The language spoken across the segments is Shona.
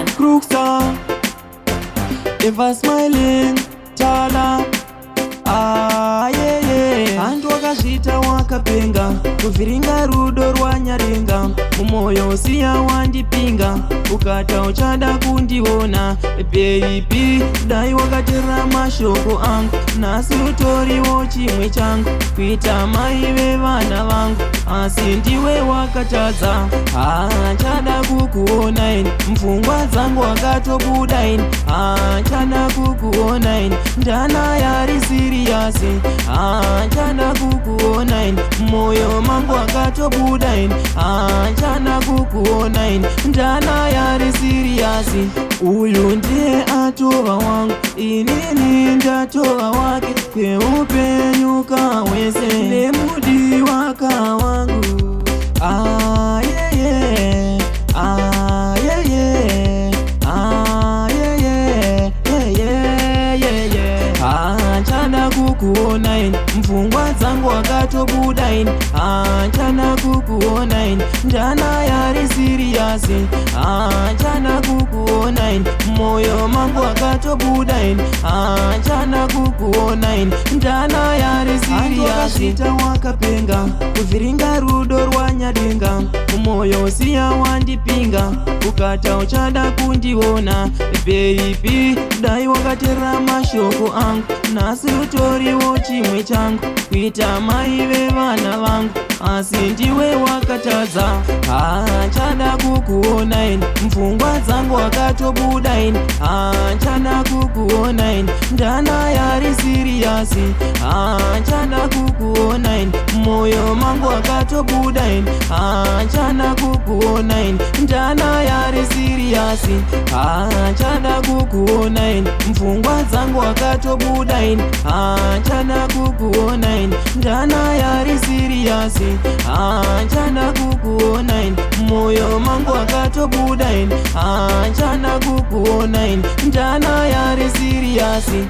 Crookster, ever smiling, Tala. Ah, yeah, yeah. Antu wakazvita wakapenga, kuvhiringa rudo rwanyarenga, mumoyo usiya wandipinga, ukata uchada kundiona. Baby, dai wakatera mashoko angu, nasi utoriwo chimwe changu, kuita mai vevana vangu, asi ndiwe wakatadza. Chada kukuona ini, mfungwa dzangu wakatobuda ini. Chada kukuona ini, ndana yari siriyasi. Chada kukuona ini, moyo mangu wakatobuda ini. Chada kukuona ini, ndana yari siriyasi. Uyu ndiye atova wangu, inini ndatova wake, kweupenyuka wese nemudi waka wangu. Yeah, yeah. Yeah, yeah. Yeah, yeah. Yeah, yeah, yeah. Chada kukuona ini, mfungwa dzangu wakatobuda ini. Chada kukuona ini, ndana yari siriyasi. Chada kukuona ini, moyo mangu wakatobuda ini. Chada kukuona ini, ndana yari siriyasi. Antu wakapenga, kuvhiringa rudo rwanyadenga, umoyo usiya wandipinga, ukata uchada kundiona. Baby, dai wakatera mashoko angu, nasi utoriwo chimwe changu, kuita mai vevana vangu, asi ndiwe wakatadza. Chada kukuona ini, mfungwa dzangu wakatobuda ini. Chada kukuona ini, ndana yari siriyasi. Chada kukuona ini, moyo mangu wakatobuda ini. Chada kukuona ini, ndana yari siriyasi. Chada kukuona ini, mfungwa dzangu wakatobuda ini. Chada kukuona ini, ndana yari siriyasi. Chada kukuona ini, moyo mangu wakatobuda ini. Chada kukuona ini, ndana yari siriyasi.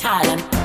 Talent.